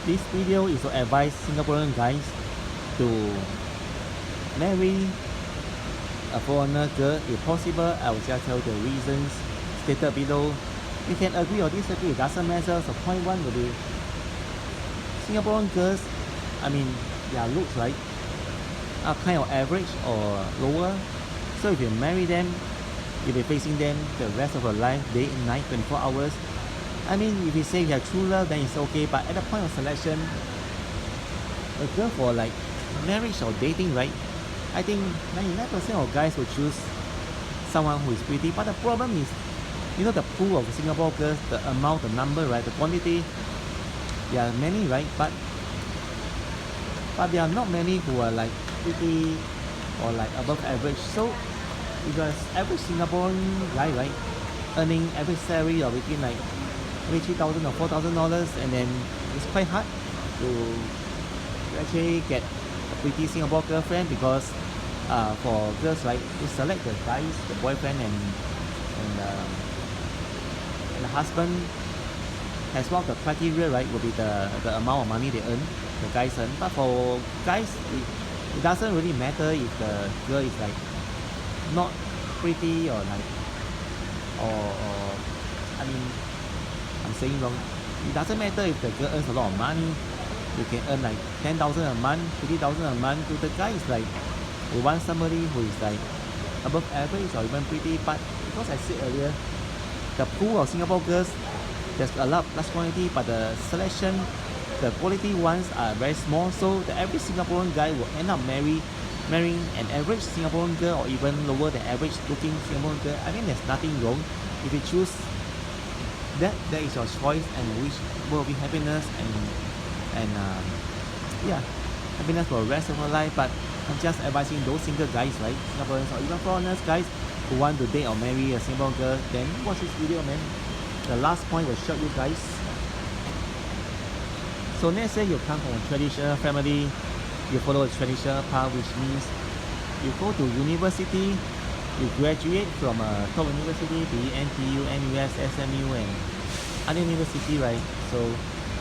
This video is to advise Singaporean guys to marry a foreigner girl if possible. I will just tell the reasons stated below. You can agree or disagree, it doesn't matter. So point one will be Singaporean girls, I mean their looks right are kind of average or lower. So if you marry them, you'll be facing them the rest of your life, day and night, 24 hours. I mean, if you say you have true love, then it's okay. But at the point of selection, a girl for like marriage or dating, right? I think 99% of guys will choose someone who is pretty. But the problem is, you know, the pool of Singapore girls, the amount, the number, right? The quantity, there are many, right? But there are not many who are like pretty or like above average. So if you're an average Singaporean guy, right, earning average salary of between like maybe $3,000 or $4,000, and then it's quite hard to actually get a pretty Singapore girlfriend, because for girls, right, to select the guys, the boyfriend and the husband, as one of the criteria, right, will be the amount of money they earn, the guys earn. But for guys, it doesn't really matter if the girl is like not pretty or like or I mean, I'm saying wrong. It doesn't matter if the girl earns a lot of money. You can earn like 10,000 a month, 50,000 a month. To the guy is like, we want somebody who is like above average or even pretty. But because I said earlier, the pool of Singapore girls, there's a lot less quantity, but the selection, the quality ones are very small. So the average Singaporean guy will end up marrying an average Singaporean girl, or even lower than average looking Singaporean girl. I mean, there's nothing wrong if you choose that is your choice, and which will be happiness and yeah, happiness for the rest of your life. But I'm just advising those single guys, right, Singaporeans or even foreigners guys, who want to date or marry a Singaporean girl, then watch this video, man. The last point will shock you guys. So let's say you come from a traditional family, you follow a traditional path, which means you go to university, you graduate from a top university, be it NTU, NUS, SMU, and other university, right? So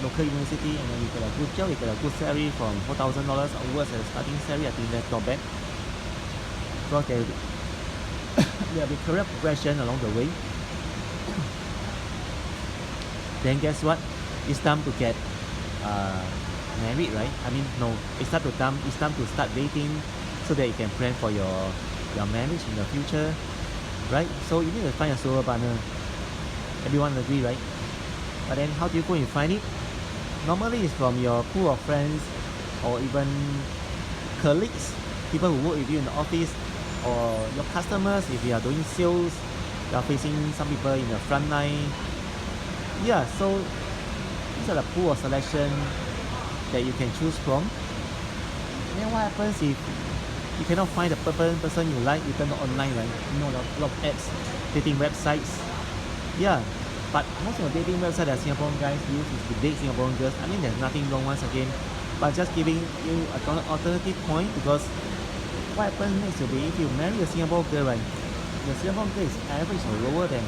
local university, and then you get a good job, you get a good salary from $4,000 onwards as a starting salary. I think that's not bad. So there will be career progression along the way. Then guess what? It's time to get married, right? I mean, no, it's time to start dating, so that you can plan for your marriage in the future, right? So you need to find a solo partner. Everyone agree, right? But then how do you go and find it? Normally it's from your pool of friends, or even colleagues, people who work with you in the office, or your customers. If you are doing sales, you are facing some people in the front line. Yeah, so these are the pool of selection that you can choose from. And then what happens if you cannot find the person you like? You turn online, right? You know, a lot of apps, dating websites. Yeah, but most of the dating websites that Singaporean guys use is to date Singaporean girls. I mean, there's nothing wrong once again, but just giving you an alternative point. Because what happens next will be, if you marry a Singapore girl, right, the Singapore girl is average or lower than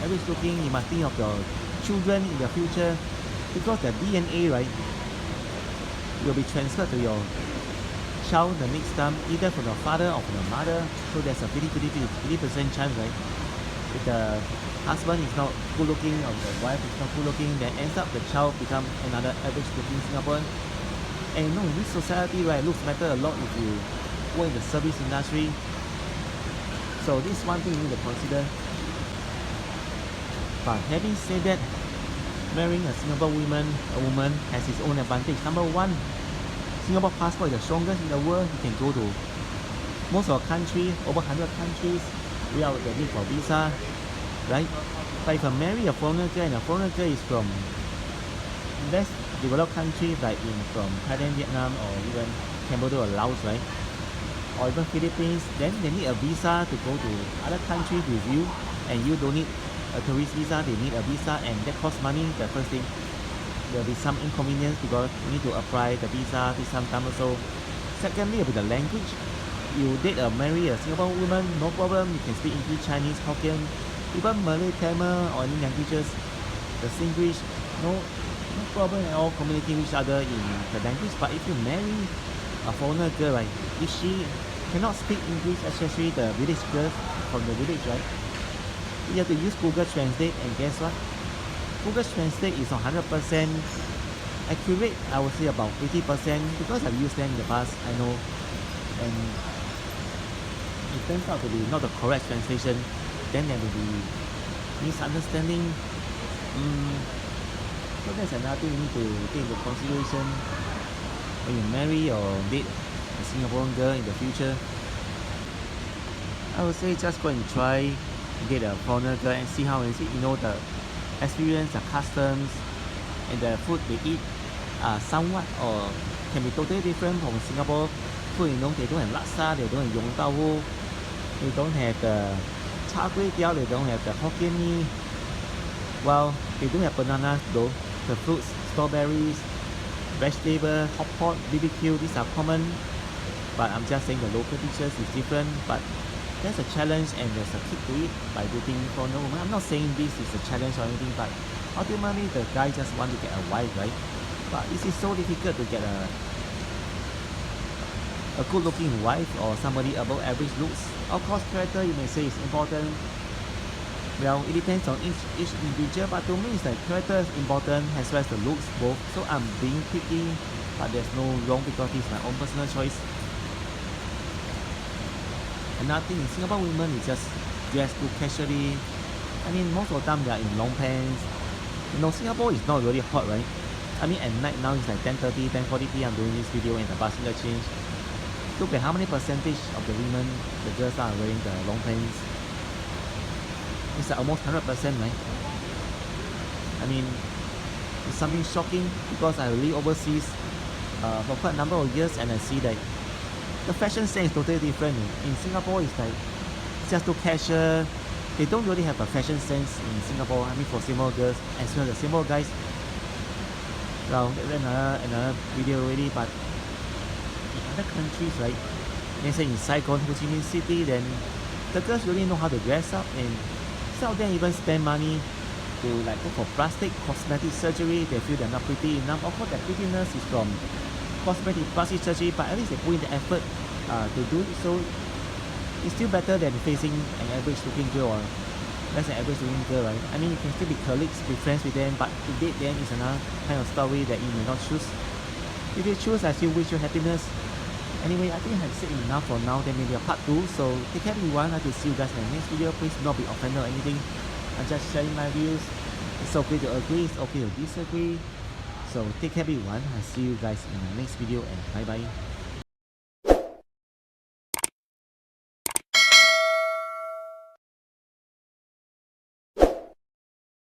average looking, you must think of your children in the future, because the DNA, right, will be transferred to your child the next time, either from the father or from the mother. So there's a 50% chance, right? If the husband is not good looking or the wife is not good looking, then ends up the child become another average looking Singaporean. And you know, in this society, right, looks matter a lot if you work in the service industry. So this is one thing you need to consider. But having said that, marrying a Singapore woman has its own advantage. Number one, Singapore passport is the strongest in the world. You can go to most of the country, over 100 countries, without the need for visa, right? But if you marry a foreigner girl, and a foreigner girl is from less developed countries, like from Thailand, Vietnam, or even Cambodia or Laos, right? Or even Philippines, then they need a visa to go to other countries with you, and you don't need a tourist visa, they need a visa, and that costs money. The first thing, there will be some inconvenience because you need to apply the visa, take some time also. Secondly, will be the language. You date or marry a Singapore woman, no problem, you can speak English, Chinese, Hokkien, even Malay, Tamil, or any languages. The Singlish, no problem at all communicating with each other in the language. But if you marry a foreigner girl, right, if she cannot speak English, especially the village girl from the village, right, you have to use Google Translate, and guess what? Google Translate is 100% accurate. I would say about 80% because I've used them in the past, I know. And it turns out to be not the correct translation, then there will be misunderstanding. So that's another thing you need to take into consideration when you marry or date a Singaporean girl in the future. I would say just go and try get a foreigner girl and see how is it. You know, the experience, the customs, and the food they eat are somewhat or can be totally different from Singapore food. You know, they don't have laksa, they don't have yong tau hu, they don't have the char kway teow, they don't have the Hokkien mee. Well, they do have bananas though, the fruits, strawberries, vegetable, hot pot, BBQ, these are common. But I'm just saying the local dishes is different. But there's a challenge and there's a kick to it by dating foreigner woman. I'm not saying this is a challenge or anything, but ultimately the guy just want to get a wife, right? But is it so difficult to get a good looking wife or somebody above average looks? Of course, character you may say is important. Well, it depends on each individual, but to me it's like character is important as well as the looks both. So I'm being picky, but there's no wrong because it's my own personal choice. Another thing in Singapore, women is just dress too casually. I mean, most of the time they are in long pants. You know, Singapore is not really hot, right? I mean, at night now it's like 10:30, 10:40 p.m. I'm doing this video and the bus interchange. Look at how many percentage of the women, the girls are wearing the long pants. It's like almost 100%, right? I mean, it's something shocking because I live overseas for quite a number of years and I see that the fashion sense is totally different. In Singapore, it's like just too casual. They don't really have a fashion sense in Singapore. I mean, for Singapore girls as well as Singapore guys. Well, that's another video already. But in other countries, right? Let's say in Saigon, Ho Chi Minh City, then the girls really know how to dress up, and some of them even spend money to like go for plastic cosmetic surgery. They feel they're not pretty enough. Of course, their prettiness is from cosmetic plastic surgery, but at least they put in the effort to do it. So it's still better than facing an average looking girl or less than average looking girl, right? I mean, you can still be colleagues, be friends with them, but to date them is another kind of story that you may not choose. If you choose, I still wish you happiness. Anyway, I think I have said enough for now. There may be a part 2, so take care everyone. I'd like to see you guys in the next video. Please do not be offended or anything. I'm just sharing my views. It's okay to agree, it's okay to disagree. So take care everyone. I'll see you guys in the next video and bye bye.